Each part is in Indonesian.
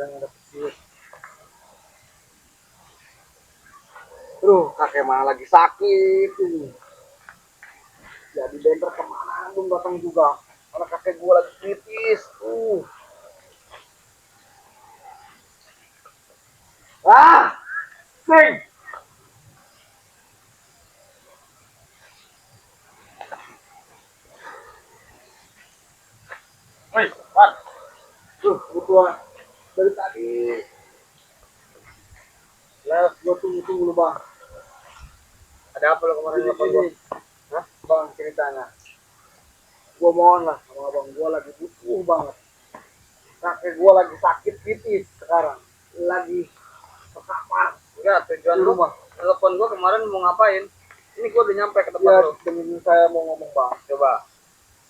jarang ada duit. Aduh, kakek mah lagi sakit tuh. Jadi benter kemana belum datang juga. Karena kakek gua lagi kritis. Ah, sing. Woi, Pan. Gua dari tadi. Les, gua tunggu lu, Bang. Ada apa lo kemarin telepon gua? Hah? Bang, ceritanya. Gua mohon lah sama abang gua lagi butuh banget. Kakek gua lagi sakit kritis sekarang. Lagi terkapar. Enggak, tujuan di lu rumah. telepon gua kemarin mau ngapain? Ini gua udah nyampe ke tempat Ya, lu. dengan saya mau ngomong, Bang. Coba.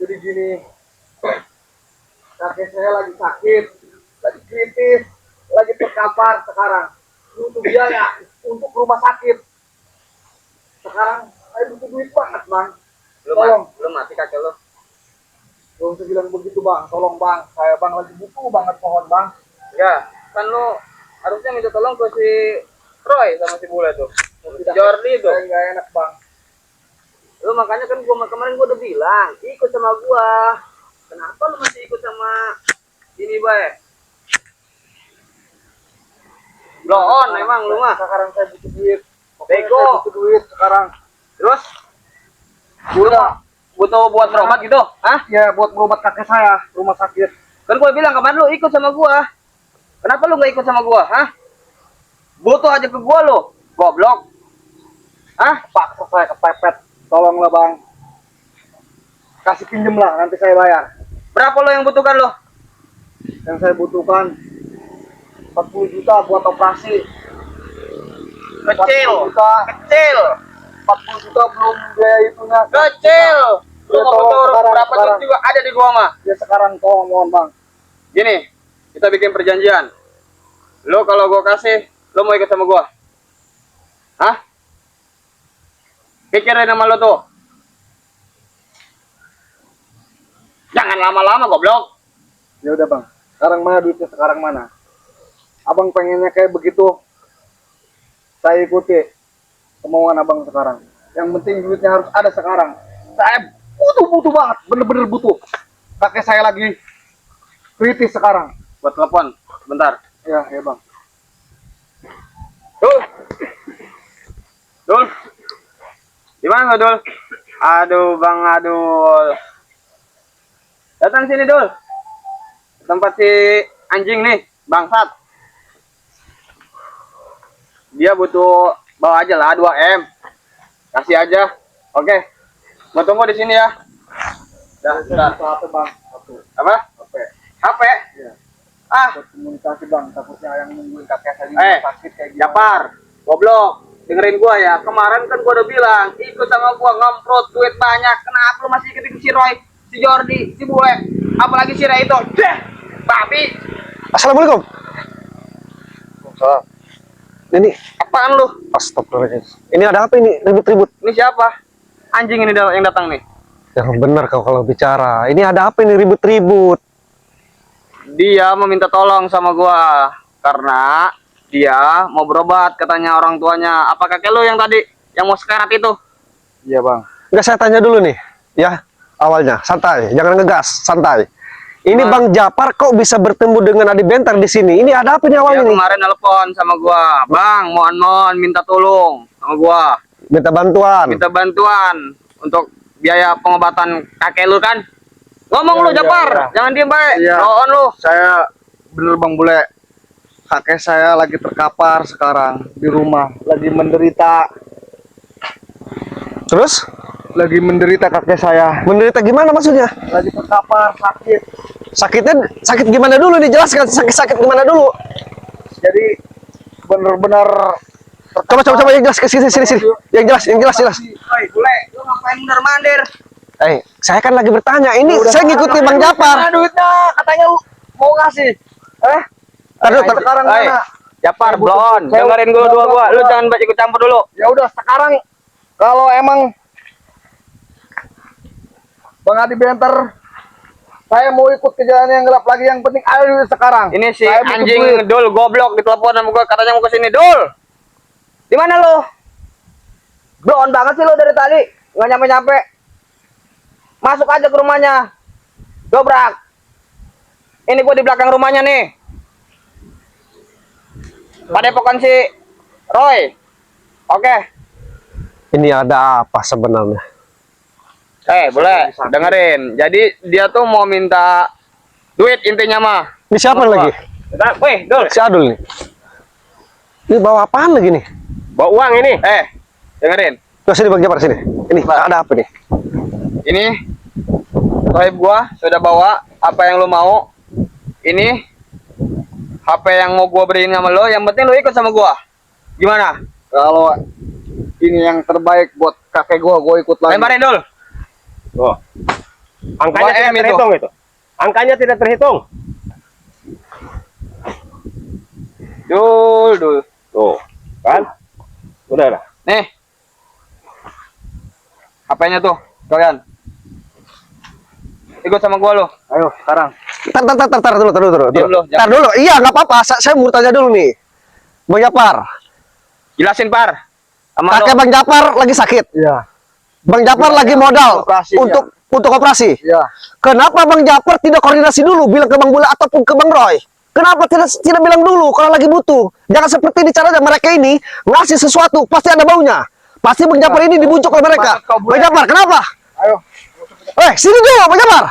Jadi gini, kakek saya lagi sakit, lagi kritis, lagi terkapar sekarang. Butuh biaya untuk rumah sakit. Sekarang saya butuh duit banget, Bang. Tolong. Belum mati kakek lu. Belum saya bilang begitu, Bang. Tolong, Bang. Saya, Bang, lagi butuh banget, mohon, Bang. Enggak, kan lu harusnya minta tolong ke si Roy sama si Bule tuh. Tidak, Jordi tuh. saya nggak enak, Bang. Lu makanya kan kemarin gua udah bilang, ikut sama gua. Kenapa lu masih ikut sama ini, Bay? Blow on emang lu mah. Sekarang saya butuh duit. Bego. Saya butuh duit sekarang. Terus Udah. butuh buat berobat gitu? Hah? Ya, buat berobat kakek saya, rumah sakit. Kan gua bilang kemarin lu ikut sama gua. Kenapa lu nggak ikut sama gua? Hah? Butuh aja ke gua lu. Goblok. Hah? Paksa saya kepepet. Tolonglah, Bang. Kasih pinjem lah, nanti saya bayar. Berapa lo yang butuhkan lo? Yang saya butuhkan 40 juta buat operasi. Kecil. 40 juta. Kecil. 40 juta belum biaya itunya. Kecil. Lu Ya, nggak tolong butuh sekarang, berapa duit juga ada di gua mah. Ya sekarang tolong, mohon, Bang. Gini, kita bikin perjanjian. Lo kalau gua kasih, lo mau ikut sama gua? Hah? Pikirin nama lo tuh. Jangan lama-lama goblok. Ya udah, Bang. Sekarang mana duitnya? Sekarang mana? Abang pengennya kayak begitu. Saya ikuti kemauan Abang sekarang. Yang penting duitnya harus ada sekarang. Saya butuh banget, bener-bener butuh. Kakek saya lagi kritis sekarang. Buat telepon, bentar. Ya, ya, Bang. Dul. Dul. Di mana Dul? Aduh, Bang Adul. Datang sini, Dul. Tempat si anjing nih, bangsat. Dia butuh bawa aja lah 2M. Kasih aja. Oke. Gua tunggu di sini ya. Dah, bentar. Apa, Bang? Apa? HP. HP? Ya. Ah, Buat komunikasi, Bang. Takutnya yang nungguin kakek saya di eh, rumah sakit kayak gimana. Japar, goblok. Dengerin gua ya. Kemarin kan gua udah bilang, ikut sama gua ngemprot duit banyak. Kenapa lu masih ikut si Roy, si Jordi, si Bule, apalagi si Ray itu? Deh, babi. Assalamualaikum. Salam. Ini Apaan lu? astagfirullahaladzim. Ini ada apa ini ribut-ribut? Ini siapa? Anjing ini yang datang nih. Yang benar kau kalau bicara. Ini ada apa ini ribut-ribut? Dia meminta tolong sama gua karena dia mau berobat katanya orang tuanya. Apa kakek lu yang tadi yang mau sekarat itu? Iya, Bang. Enggak, saya tanya dulu nih. Ya, awalnya santai, jangan ngegas, santai. Ini Nah. Bang Japar kok bisa bertemu dengan Adi Bentar di sini? Ini ada apa nih Dia awalnya nih? kemarin nelpon sama gua, "Bang, mohon minta tolong sama gua. Minta bantuan. Minta bantuan untuk biaya pengobatan kakek lu kan?" Ngomong Iya, lu iya, Japar, iya. jangan diem baik. Iya. Doon lu. Saya bener, Bang Bule. Kakek saya lagi terkapar sekarang di rumah, lagi menderita. Terus Lagi menderita kakek saya. menderita gimana maksudnya? Lagi terkapar, sakit. Sakitnya sakit gimana dulu nih? Jelaskan sakit gimana dulu? Jadi bener-bener Coba yang jelas ke sini. Yang jelas. Oi, Bule, lu ngapain mondar-mandir? Saya kan lagi bertanya. Ini saya ngikuti Bang Japar. Mana duitnya? Katanya lu mau ngasih. Sekarang Oi, mana? Japar, Saya butuh- blon. saya- Dengerin gua dua gua. Lu udah. jangan ikut campur dulu. Ya udah, sekarang kalau emang Bang Adi Benter Saya mau ikut ke jalan yang gelap lagi. Yang penting ada duit sekarang. Ini si Saya butuh anjing duit. Dul goblok ditelepon sama gua katanya mau ke sini. Dul. Di mana lo? Blon banget sih lo dari tadi. Nggak nyampe-nyampe. Masuk aja ke rumahnya. Dobrak. Ini gua di belakang rumahnya nih. Padepokan si Roy. Oke. Ini ada apa sebenarnya? Boleh dengerin. Jadi dia tuh mau minta duit intinya mah. Ini siapa lagi? Wih, Dul. Si Adul nih. Ini bawa apaan lagi nih? Bawa uang ini. Dengerin. Tuh sini Bang Japar sini. Ini ada apa nih? Ini Rohib gua sudah bawa apa yang lu mau. Ini HP yang mau gua beriin sama lo, yang penting lu ikut sama gua. Gimana? Kalau ini yang terbaik buat kakek gua ikut lagi. Lemparin Dul. Oh. Angkanya Dua tidak M itu. terhitung itu. Angkanya tidak terhitung. Dul. Tuh, kan? Udah lah. Nih. HP-nya tuh, kalian. Ikut sama gua lo. Ayo sekarang. Tar dulu. Diam lu, Tar dulu. Iya, nggak apa-apa. Saya mau tanya dulu nih. Bang Japar. Jelasin Par. Sama Kakek lo. Bang Japar lagi sakit. Iya. Bang Japar lagi modal Operasi, untuk operasi. Iya. Kenapa Bang Japar tidak koordinasi dulu bilang ke Bang Bule ataupun ke Bang Roy? Kenapa tidak bilang dulu kalau lagi butuh? Jangan seperti ini caranya, mereka ini ngasih sesuatu pasti ada baunya. Pasti Bang Japar ini dibujuk oleh mereka. Bang Japar, kenapa? Ayo. Sini dulu Bang Japar.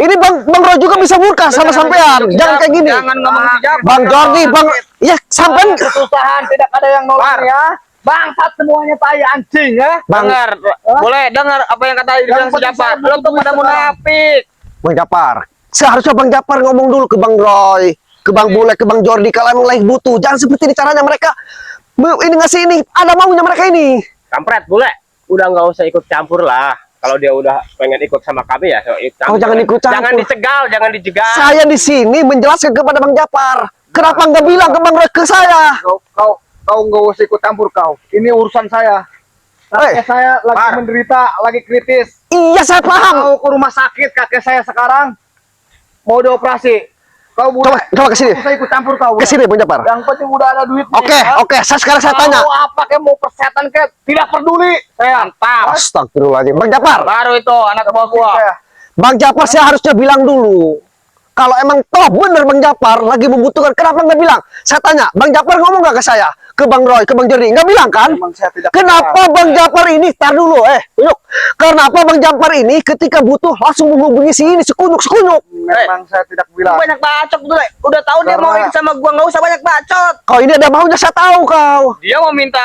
Ini Bang Roy juga bisa murka sama sampean. Jangan kayak gini. Jangan ngomong si Japar. Bang Jordi, Bang, ya sampean Kesusahan tidak ada yang nolong ya. Bangsat semuanya tai anjing ya. Dengar, boleh dengar apa yang kata dibilang si penting Japar. saya Lo tuh pada butuh munafik. Bang Japar. Seharusnya Bang Japar ngomong dulu ke Bang Roy, ke Bang Bule, ke Bang Jordi kalau emang lagi butuh. Jangan seperti ini caranya mereka ini ngasih ini, ada maunya mereka ini. Kampret, Bule. Udah nggak usah ikut campur lah. Kalau dia udah pengen ikut sama kami ya, so ikut campur. Jangan ikut campur. Jangan disegal, jangan dijegal. Saya di sini menjelaskan kepada Bang Japar. Kenapa nggak bilang ke Bang Roy ke saya? Kau nggak usah ikut campur kau. Ini urusan saya. Kakek saya lagi Par. menderita, lagi kritis. Iya saya paham. Mau ke rumah sakit kakek saya sekarang. Mau dioperasi. Kau Coba ke sini. Usah ikut campur kau. Ke sini Bang Japar. Yang penting udah ada duit. Oke. Sekarang saya tanya. Mau apa kayak mau kesehatan kayak tidak peduli. Saya Mantap. Astagfirullahaladzim. Bang Japar. Baru itu anak buah gua. Bang Japar saya harusnya bilang dulu. Kalau emang toh bener Bang Japar lagi membutuhkan, kenapa nggak bilang? Saya tanya, Bang Japar ngomong nggak ke saya? Ke Bang Roy, ke Bang Jordi? Nggak bilang kan? Memang saya tidak Kenapa Bang Japar ini, tar dulu, Yuk. Kenapa Bang Japar ini ketika butuh langsung menghubungi si ini, sekunyuk? Memang saya tidak bilang. Banyak bacot tuh, Le. Udah tahu dia mau ikut sama gua, nggak usah banyak bacot. Kau ini ada maunya, saya tahu kau. Dia mau minta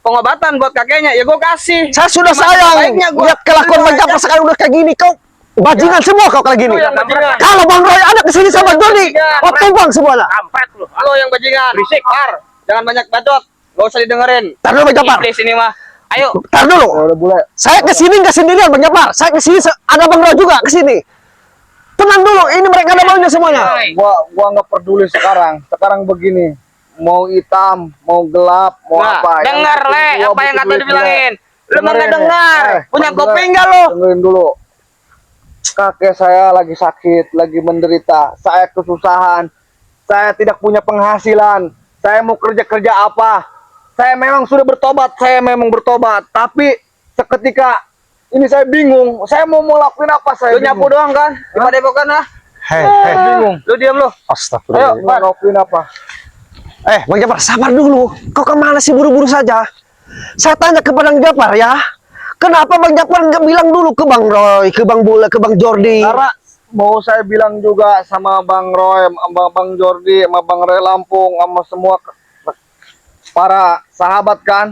pengobatan buat kakeknya, ya gua kasih. Saya sudah Gimana sayang. baiknya gua? Lihat kelakuan Lu Bang Japar aja. sekarang udah kayak gini, kau. Bajingan semua kau kayak gini. Lu yang bajingan. Kalau Bang Roy ada kesini sama Jordi, kau tumpang semuanya. Kampret lu. Halo yang bajingan. Berisik. Par. Jangan banyak bacot. Gak usah didengerin. Tar dulu Bang Japar. Iblis ini mah. Ayo. Tar dulu. Ya udah boleh. Saya kesini nggak sendirian Bang Japar. Saya kesini ada Bang Roy juga kesini. Tenang dulu, ini mereka ada maunya semuanya. Gua nggak peduli sekarang. Sekarang begini. Mau hitam, mau gelap, mau Nah, apa. dengar, Le, Gua apa yang butuh kata duit, dibilangin. Le. Lu mah nggak Dengerin, dengar. Punya Bang kopi Bule, nggak lu? Dengerin dulu. Kakek saya lagi sakit, lagi menderita. Saya kesusahan. Saya tidak punya penghasilan. Saya mau kerja apa? Saya memang sudah bertobat. Tapi seketika ini saya bingung. Saya mau lakuin apa? Saya Lu nyapu doang kan? Di padepokan lah. Hei, Bingung. Lu diam lu. Astagfirullah. Ayo, mau lakuin apa? Bang Japar, sabar dulu. Kau kemana sih buru-buru saja? Saya tanya kepada Bang Japar ya. Kenapa Bang Japar nggak bilang dulu ke Bang Roy, ke Bang Bule, ke Bang Jordi? Karena mau saya bilang juga sama Bang Roy, sama Bang Jordi, sama Bang Roy Lampung, sama semua para sahabat kan.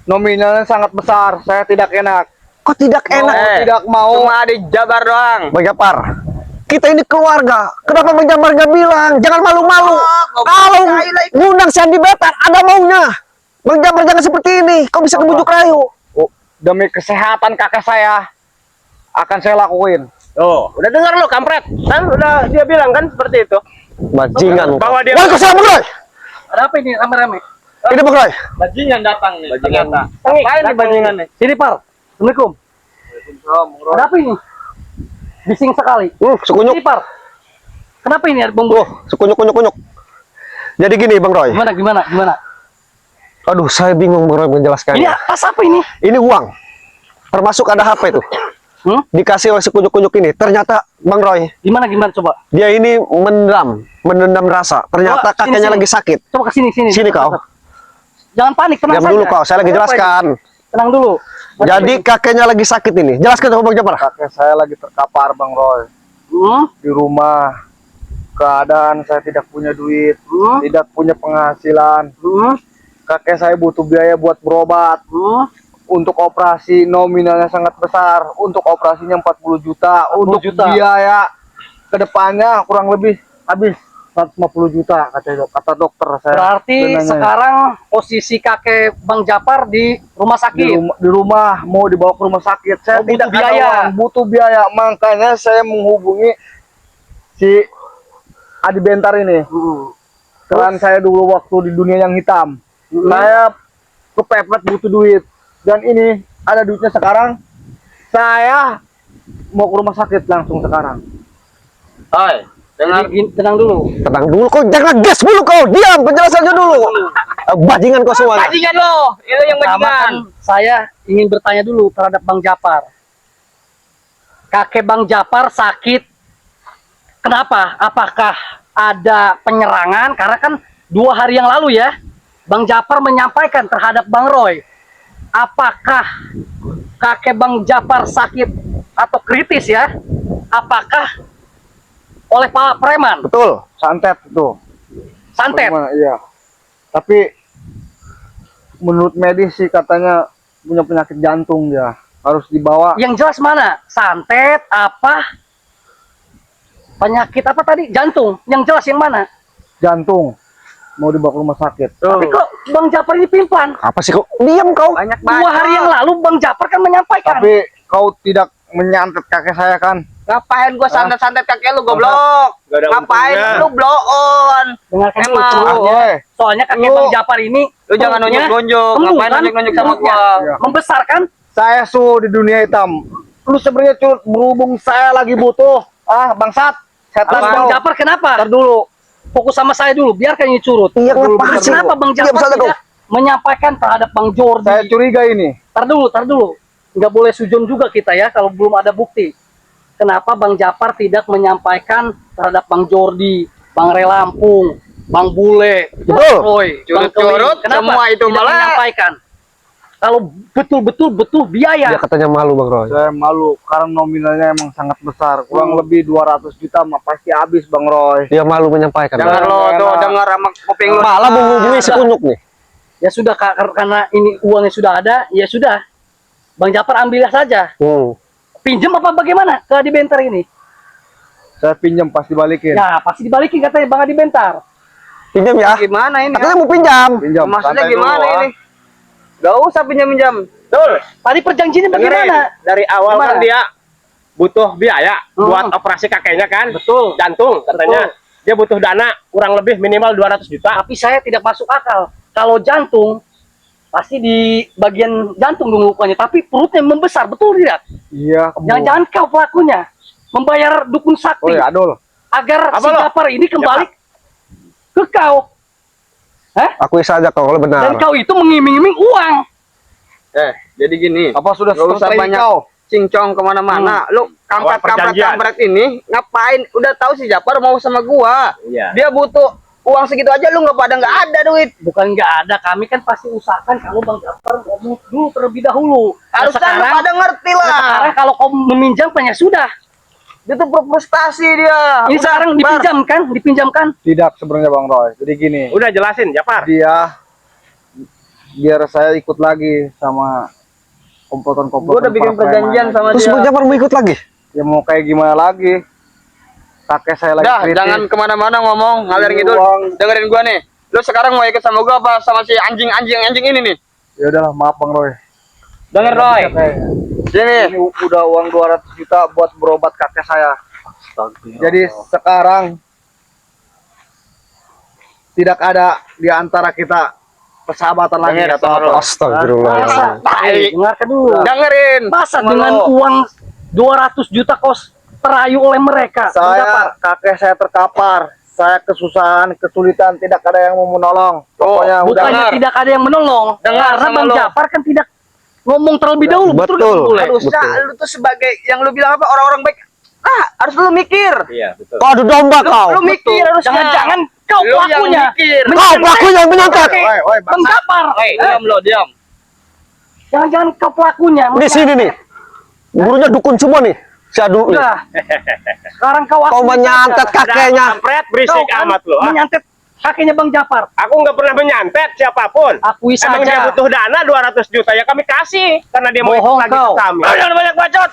Nominalnya sangat besar. Saya tidak enak. Kok tidak enak? Tidak mau. Cuma dijabar doang. Bang Japar, kita ini keluarga. Kenapa Bang Japar nggak bilang? Jangan malu-malu. Kalau ngundang Sandi Betar, ada maunya. Bang Japar jangan seperti ini. Kau bisa kebujuk rayu. Demi kesehatan kakek saya, akan saya lakuin. Tuh, udah dengar lu kampret. Kan udah dia bilang kan seperti itu. Bajingan. Bahwa dia Waalaikumsalam Bang Roy. Ada apa ini rame-rame? Ini Bang Roy. Bajingan datang nih. Ternyata. Tengi, Ngapain nih bajingan nih? Sini Par. Assalamualaikum. Ada apa ini? Bising sekali. Sekunyuk. Ipar. Kenapa ini ada bumbu? Sekunyuk. Jadi gini Bang Roy. Gimana? Aduh, saya bingung Bang Roy menjelaskannya. Ini tas apa ini? Ini uang. Termasuk ada HP tuh. Dikasih oleh sekunyuk-kunyuk ini. Ternyata Bang Roy, Gimana coba? dia ini menendam rasa. Ternyata Coba, kakeknya sini. lagi sakit. Coba ke sini. Sini kau. Jangan panik, tenang Diam saja. dulu kau, saya lagi Kenapa jelaskan. ini? Tenang dulu. Jadi kakeknya lagi sakit ini. Jelaskan coba Bang Japar. Kakek saya lagi terkapar Bang Roy. Di rumah. Keadaan saya tidak punya duit, tidak punya penghasilan. Kakek saya butuh biaya buat berobat. Untuk operasi nominalnya sangat besar. Untuk operasinya 40 juta. 40 Untuk juta. biaya kedepannya kurang lebih habis 150 juta kata dokter saya. Berarti Dananya. sekarang posisi kakek Bang Japar di rumah sakit. di rumah mau dibawa ke rumah sakit. Saya Oh, butuh tidak ada biaya. uang, butuh biaya. Makanya saya menghubungi si Adi Bentar ini. Karena saya dulu waktu di dunia yang hitam. Saya kepepet butuh duit. Dan ini ada duitnya sekarang. Saya mau ke rumah sakit langsung sekarang. Hai, dengar. Tenang dulu. Tenang dulu kau, jangan gas dulu kau. Diam, penjelasannya dulu. Bajingan kau semua. Bajingan lo, itu yang Pertama bajingan. kan saya ingin bertanya dulu terhadap Bang Japar. Kakek Bang Japar sakit. Kenapa? Apakah ada penyerangan? Karena kan 2 hari yang lalu ya, Bang Japar menyampaikan terhadap Bang Roy. Apakah kakek Bang Japar sakit atau kritis ya? Apakah oleh Pak Preman? Betul. Santet itu. Santet? Bagaimana? Iya. Tapi menurut medis sih katanya punya penyakit jantung dia. Harus dibawa. Yang jelas mana? Santet apa? Penyakit apa tadi? Jantung. Yang jelas yang mana? Jantung. Mau dibawa ke rumah sakit. Tapi kok Bang Japar ini pimplan? Apa sih kau? Diam kau. Banyak 2 hari yang lalu Bang Japar kan menyampaikan. Tapi kau tidak menyantet kakek saya kan? Ngapain gua santet-santet kakek lu goblok? Gak ada Ngapain untungnya. lu blow on? Dengarkan dulu. Emang. Soalnya, soalnya kakek Lu- Bang Japar ini Lu jangan perutnya nunjuk-nunjuk. penuh, Ngapain kan? nunjuk-nunjuk sama Perutnya gua? Iya. Membesar kan? Saya di dunia hitam. Lu sebenarnya berhubung saya lagi butuh. Bangsat. Saya Terus Bang tahu. Japar kenapa? Ntar dulu. Fokus sama saya dulu, biarkan ini curut. Iya, Dulu, lepasin. kenapa Bang Diam Japar saja kau. tidak menyampaikan terhadap Bang Jordi? Saya curiga ini. Tar dulu. Nggak boleh sujon juga kita ya kalau belum ada bukti. Kenapa Bang Japar tidak menyampaikan terhadap Bang Jordi, Bang Relampung, Bang Bule, Betul. Bang Roy, Bang Curut-curut, Keling? Kenapa semua itu tidak malah- menyampaikan? Kalau betul-betul butuh biaya. Dia katanya malu Bang Roy. Saya malu karena nominalnya emang sangat besar. Kurang lebih 200 juta mah pasti habis Bang Roy. Dia malu menyampaikan. Dengar Bang. lo tuh, enak. dengar sama kuping lu. Malah menghubungi si kunyuk nih. Ya sudah karena ini uangnya sudah ada, ya sudah. Bang Japar ambillah saja. Pinjam apa bagaimana ke Adi Bentar ini? Saya pinjam pasti balikin. Ya pasti dibalikin katanya Bang Adi Bentar. Pinjam ya. Gimana ini? Katanya mau pinjam. Pinjam. Maksudnya Santai gimana dulu, ini? Gak usah pinjam-pinjam. Betul. Tadi perjanjiannya Dengerin. bagaimana? Dari awal Gimana? kan dia butuh biaya buat operasi kakeknya kan. Betul. Jantung katanya. Dia butuh dana kurang lebih minimal 200 juta. Tapi saya tidak masuk akal. Kalau jantung pasti di bagian jantung dong lukanya, tapi perutnya membesar, betul tidak? Iya. Jangan-jangan kau pelakunya membayar dukun Oh sakti ya, Adol. agar Apa si lo? Japar ini kembali ke kau. Akui saja kau kalau benar. Dan kau itu mengiming-iming uang. Jadi gini. Apa sudah Gak usah selesai banyak kau? cincong kemana-mana. Lu Awal perjanjian. kampret ini ngapain? Udah tahu si Japar mau sama gua. Iya. Dia butuh uang segitu aja lu nggak ada duit. Bukan nggak ada, kami kan pasti usahakan kalau Bang Japar ngomong dulu terlebih dahulu. Harusnya lu pada ngerti lah. Sekarang kalau kau meminjamkan ya sudah. Dia tuh frustasi dia. Ini Udah, sekarang Bar. dipinjamkan. Tidak sebenarnya Bang Roy. Jadi gini. Udah jelasin Japar. Biar saya ikut lagi sama komplotan-komplotan. Gua udah bikin para preman perjanjian lagi. sama Terus dia. Bang Japar mau ikut lagi? Ya mau kayak gimana lagi? Kakek saya lagi Dah, kritis. jangan kemana-mana ngomong ngalir Ini gitu. uang. Dengerin gua nih. Lu sekarang mau ikut sama gua apa sama si anjing ini nih? Ya udahlah, maaf Bang Roy. Denger Roy. Ini Sini. udah uang 200 juta buat berobat kakek saya. Jadi sekarang tidak ada di antara kita persahabatan lagi Denger, atau denger apa. lo. Astagfirullah. Tai. Dengarkan dulu. Dengerin. Masa Sama dengan lo. uang 200 juta kos terayu oleh mereka. Bang Japar. Saya, kakek saya terkapar. Saya kesusahan, kesulitan, tidak ada yang mau menolong. Pokoknya udah. Bukannya tidak ada yang menolong. Dengar Karena sama Bang lo. Japar kan tidak ngomong terlebih dahulu. Betul. nggak, Bang Bule? Harusnya lu tuh sebagai yang lu bilang apa orang-orang baik. Harus lu mikir. Iya, betul. Kau adu domba kau. Lu mikir harusnya. Jangan-jangan kau Lu yang pelakunya. mikir. Kau pelakunya yang menyantet. Woi, Bang Japar. Diam lo, diam. Jangan-jangan kau pelakunya. Di sini nih. Gurunya dukun semua nih. Si Adu. Udah. Sekarang kau Kau akui menyantet saja. kakeknya. Kampret, Kau berisik kan amat lo. menyantet kakeknya Bang Japar. Aku nggak pernah menyantet siapapun. Akui Emang dia saja. butuh dana 200 juta ya kami kasih karena dia mau ikut Bohong lagi kau. ke kami. Jangan banyak bacot.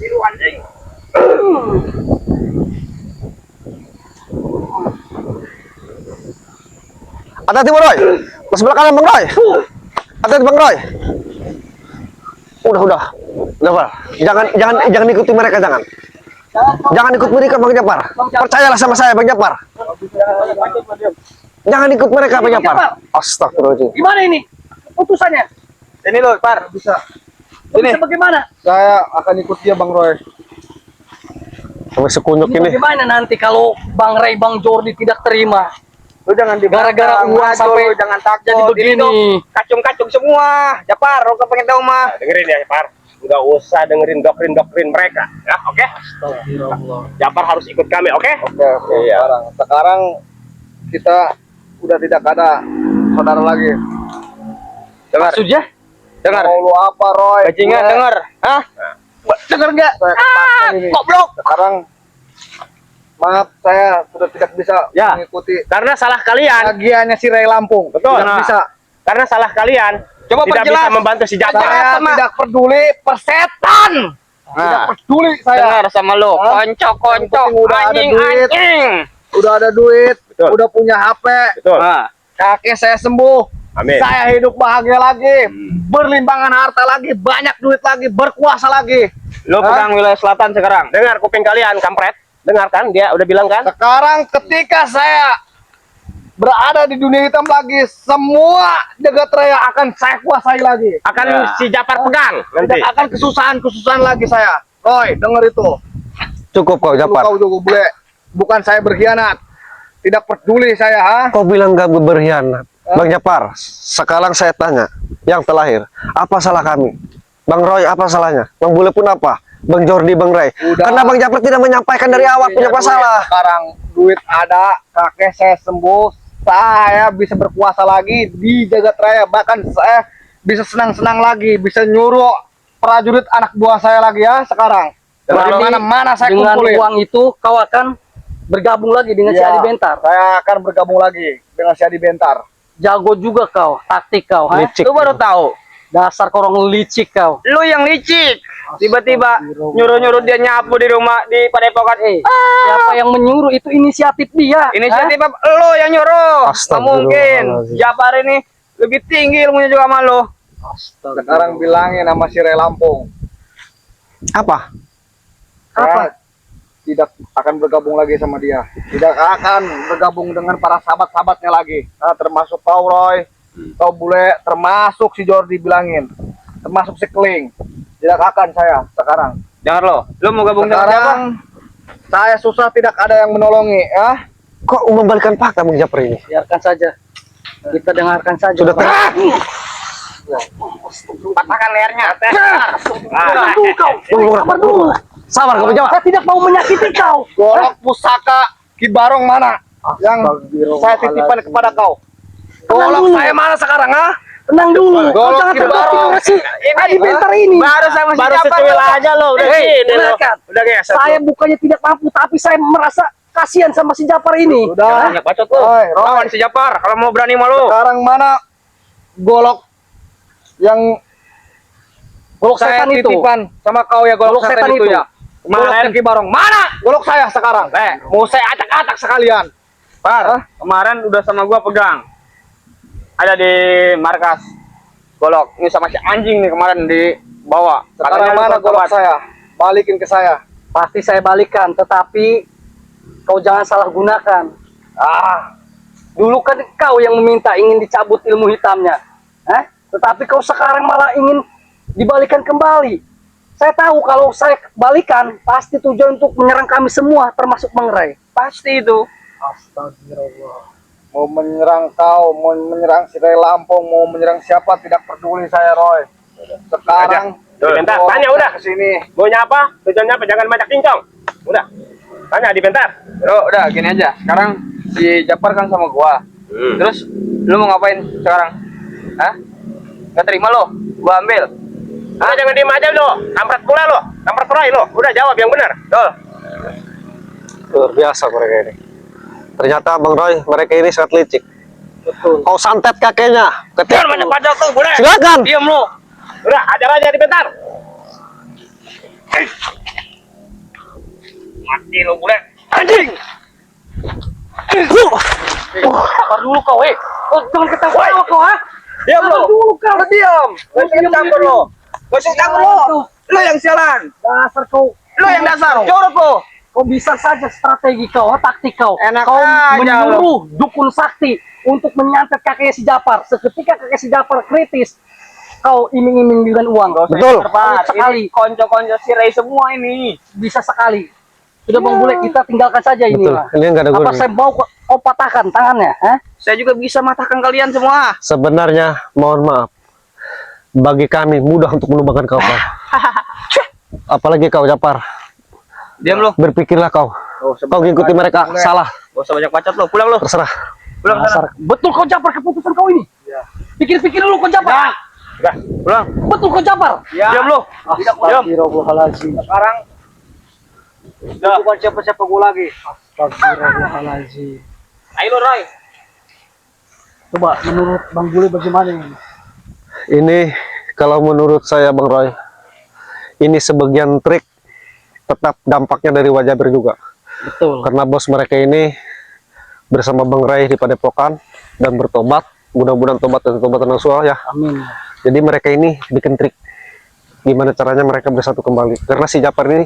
Lu anjing. Hati-hati Bang Roy. Ke sebelah kanan Bang Roy. Hati-hati Bang Roy. Udah. Bang. Jangan ikuti mereka, jangan. Jangan ikut mereka Bang Japar. Percayalah sama saya Bang Japar. Jangan ikut mereka Bang Japar. Astagfirullahaladzim. Gimana ini? Putusannya? Ini lo, Par. Bisa. Bisa bagaimana? Saya akan ikut dia, Bang Roy. Sampai sekunyuk Ini ini. bagaimana nanti kalau Bang Ray, Bang Jordi tidak terima? Lu jangan Gara-gara uang Maju, sampai jangan takut. jadi begini. Ini tuh kacung-kacung semua. Japar, lu pengen tahu mah. Dengerin ya, Par. Nggak usah dengerin doktrin mereka. Ya, oke? Japar harus ikut kami, oke? Oke. Iya. Sekarang kita udah tidak ada saudara lagi. Dengar, Maksudnya? dengar. Mau lu apa, Roy? Bajingan, dengar. Hah? Dengar enggak? Saya kepaksa ini. Goblok. Sekarang maaf, saya sudah tidak bisa Ya. mengikuti Karena salah kalian. bagiannya si Ray Lampung. Betul. Tidak Nah. bisa. Karena salah kalian. Coba tidak perjelas. bisa membantu si Japar. Saya sama- tidak peduli persetan. Tidak Nah, peduli saya. dengar sama lo. Hah? Konco-konco, Yang penting udah ada duit. anjing. Udah ada duit, Betul. udah punya HP, Betul. Nah, kakek saya sembuh. Amin. Saya hidup bahagia lagi, berlimbangan harta lagi, banyak duit lagi, berkuasa lagi. lo Hah? pegang wilayah selatan sekarang. Dengar kuping kalian, kampret. Dengarkan, dia udah bilang kan? Sekarang ketika saya berada di dunia hitam lagi, semua jagat raya akan saya kuasai lagi. Akan Ya. si Japar pegang nanti. Tidak akan kesusahan lagi saya. Roy, denger itu. Cukup kau Japar. Kau juga boleh. Bukan saya berkhianat. Tidak peduli saya, ha? Kau bilang gak berkhianat. Bang Japar, sekarang saya tanya, yang terlahir, apa salah kami? Bang Roy, apa salahnya? Bang Bule pun apa? Bang Jordi, Bang Ray. Udah. Karena Bang Japar tidak menyampaikan dari awal punya Duit. masalah. Sekarang duit ada, kakek saya sembuh, saya bisa berkuasa lagi di jagat raya. Bahkan saya bisa senang-senang lagi, bisa nyuruh prajurit anak buah saya lagi ya sekarang. Dari Berarti mana-mana saya dengan kumpulin. uang itu kau akan bergabung lagi dengan si Iya, Adi Bentar. Saya akan bergabung lagi dengan si Adi Bentar. Jago juga kau, taktik kau, ha? Licik. Lu baru tahu. Dasar korong licik kau. Lu yang licik. Tiba-tiba nyuruh-nyuruh dia nyapu di rumah di Padepokan. Siapa yang menyuruh itu inisiatif dia. Inisiatif apa? Lu yang nyuruh. Nggak mungkin. Astagfirullahaladzim. Japar ini lebih tinggi ilmunya juga sama lu. Sekarang bilangin sama si Ray Lampung. Apa? Saya tidak akan bergabung lagi sama dia. Tidak akan bergabung dengan para sahabat-sahabatnya lagi. Nah, termasuk kau Roy, kau Bule, termasuk si Jordi bilangin. Termasuk si Kling. Tidak akan saya sekarang. Jangan lo. Lu mau gabung dengan siapa? Sekarang saya susah tidak ada yang menolongi ya. Kok membalikan fakta Bang Japar ini? Biarkan saja. Kita dengarkan saja. Sudah Bang. Patahkan lehernya. Sabar dulu kau. Sabar dulu. Sabar kau Bang Japar. Saya tidak mau menyakiti kau. Golok pusaka Ki Barong mana? Yang saya titipkan kepada kau. Golok dulu. saya mana sekarang ah? Tenang dulu. Kau Golok jangan Ki terbawa Barong. si Adi Bentar ini. Baru sama si Baru Japar. secuil aja lo, udah Hei, sini lo. dengarkan. Udah geser. Saya bukannya tidak mampu, tapi saya merasa kasihan sama si Japar ini. Udah. Banyak bacot lu. Roy, Roy. Lawan si Japar kalau mau berani sama lu. Sekarang mana golok yang Golok saya setan itu. titipan sama kau ya golok, Golok setan itu itu. ya. Golok Ki Barong mana? Golok saya sekarang. Mau saya acak-acak sekalian. Par, kemarin udah sama gua pegang. Ada di markas golok. Ini sama si anjing nih kemarin dibawa. Sekarang Katanya lu mana sobat. golok saya? Balikin ke saya. Pasti saya balikan, tetapi kau jangan salah gunakan. Ah, Dulu kan kau yang meminta ingin dicabut ilmu hitamnya. Tetapi kau sekarang malah ingin dibalikan kembali. Saya tahu kalau saya balikan, pasti tujuan untuk menyerang kami semua, termasuk Bang Ray. Pasti itu. Astagfirullah. Mau menyerang kau, mau menyerang si Ray Lampung, mau menyerang siapa tidak peduli saya, Roy. Sekarang Bentar, tanya udah. ke sini. Maunya apa? Tujuannya apa? Jangan banyak cincong. Udah. Tanya di bentar. Bro, udah gini aja. Sekarang si Japar kan sama gua. Terus lu mau ngapain sekarang? Hah? Nggak terima lo? Gua ambil. Udah jangan diem aja lo. Kampret pula lo. Kampret Roy lo. Udah jawab yang benar. Dol. Luar biasa mereka ini. Ternyata Bang Roy, mereka ini sangat licik. Betul. Kau santet kakeknya. Jangan banyak pajak tuh, boleh. Silakan. Diam lo. Udah, ajar aja di bentar. Mati lo, boleh. Anjing. Sabar dulu kau, jangan ketawa kau, Diam lo. Sabar dulu kau. Lo diam. Gak usah campur lo. Gak usah campur lo. Lo yang sialan. Dasar kau. Lo yang dasar. Jorok lo. Kau bisa saja strategi kau, taktik kau. Enak Kau aja menyuruh dukun sakti untuk menyantet kakek si Japar. Seketika kakek si Japar kritis, kau iming-iming dengan uang. Betul. Sekali. Ini konco-konco si Ray semua ini. Bisa sekali. Sudah Bang Bule, kita tinggalkan saja ini. Betul. Lah. Ini nggak ada Apa gunanya. saya mau kau patahkan tangannya? Saya juga bisa matahkan kalian semua. Sebenarnya, mohon maaf. Bagi kami mudah untuk melupakan kau, Bang. Apalagi kau, Japar. Diam lo. Berpikirlah kau. Kau ngikuti mereka. Salah. Gak usah banyak bacot lo. Pulang lo. Terserah. Pulang sana. Dasar. Betul kau Japar keputusan kau ini. Pikir-pikir dulu kau Japar. Udah. Pulang. Betul kau Japar. Diam lo. Diam. Astagfirullahaladzim. Sekarang bukan siapa-siapa gue lagi. Astagfirullahaladzim. Ayo lo, Roy. Coba menurut Bang Bule bagaimana ini? Ini kalau menurut saya, Bang Roy, ini sebagian trik, tetap dampaknya dari Wajabir juga. Betul. Karena bos mereka ini bersama Bang Ray di Padepokan dan bertobat. Mudah-mudahan tobat dan tobat nasuha ya. Amin. Jadi mereka ini bikin trik. Gimana caranya mereka bersatu kembali. Karena si Japar ini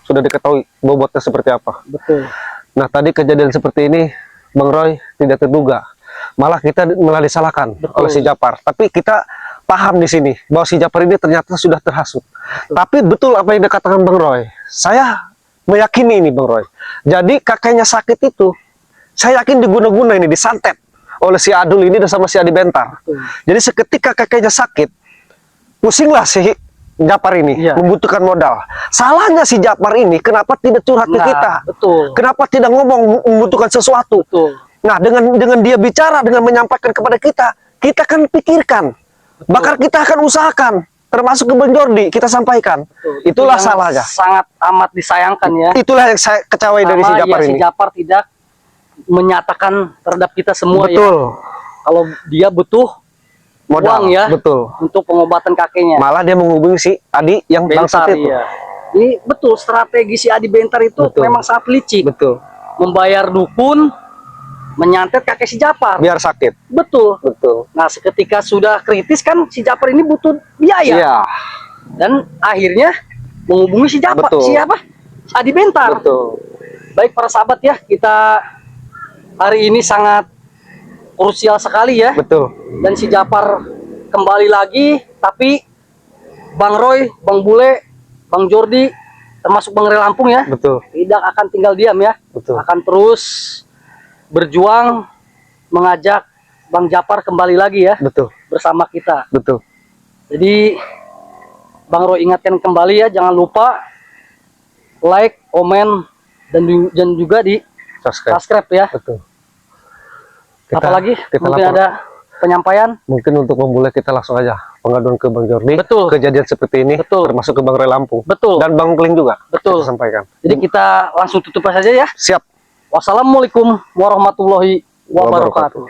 sudah diketahui bobotnya seperti apa. Betul. Nah tadi kejadian seperti ini, Bang Roy tidak terduga. Malah kita malah disalahkan oleh si Japar. Tapi kita paham di sini bahwa si Japar ini ternyata sudah terhasut. Tapi betul apa yang dikatakan Bang Roy. Saya meyakini ini Bang Roy. Jadi kakeknya sakit itu, saya yakin diguna-guna ini, disantet oleh si Adul ini dan sama si Adi Bentar. Jadi seketika kakeknya sakit, pusinglah si Japar ini, Iya. membutuhkan modal. Salahnya si Japar ini, kenapa tidak curhat ke kita? Betul. Kenapa tidak ngomong membutuhkan sesuatu? Betul. Nah, dengan dia bicara, dengan menyampaikan kepada kita kan pikirkan. Bahkan kita akan usahakan, termasuk ke Bang Jordi, kita sampaikan. Betul. Itulah Itu yang salahnya. sangat amat disayangkan ya. Itulah yang saya kecawai dari si Sama, Japar ya, ini. Si Japar tidak menyatakan terhadap kita semua ya. Betul. Kalau dia butuh Modal. uang ya. Betul. Untuk pengobatan kakeknya. Malah dia menghubungi si Adi yang Bentar bangsat itu. ya. Ini betul strategi si Adi Bentar itu Betul. memang sangat licik. Betul. Membayar dukun, menyantet kakek si Japar. Biar sakit. Betul. Betul. Nah, seketika sudah kritis kan si Japar ini butuh biaya. Iya. Dan akhirnya menghubungi si Japar. Betul. Siapa? Adi Bentar. Betul. Baik para sahabat ya, kita hari ini sangat krusial sekali ya. Betul. Dan si Japar kembali lagi, tapi Bang Roy, Bang Bule, Bang Jordi, termasuk Bang Ray Lampung ya, Betul. tidak akan tinggal diam ya. Betul. Akan terus berjuang mengajak Bang Japar kembali lagi ya Betul. bersama kita. Betul. Jadi Bang Roy ingatkan kembali ya, jangan lupa like, komen, dan juga di subscribe ya. Betul. Apalagi kita mungkin lapor. ada penyampaian. Mungkin untuk memulai kita langsung aja pengaduan ke Bang Jordi. Betul. Kejadian seperti ini, Betul. termasuk ke Bang Ray Lampung. Betul. Dan Bang Kling juga. Betul. Kita sampaikan. Jadi kita langsung tutup saja ya. Siap. Wassalamualaikum warahmatullahi wabarakatuh.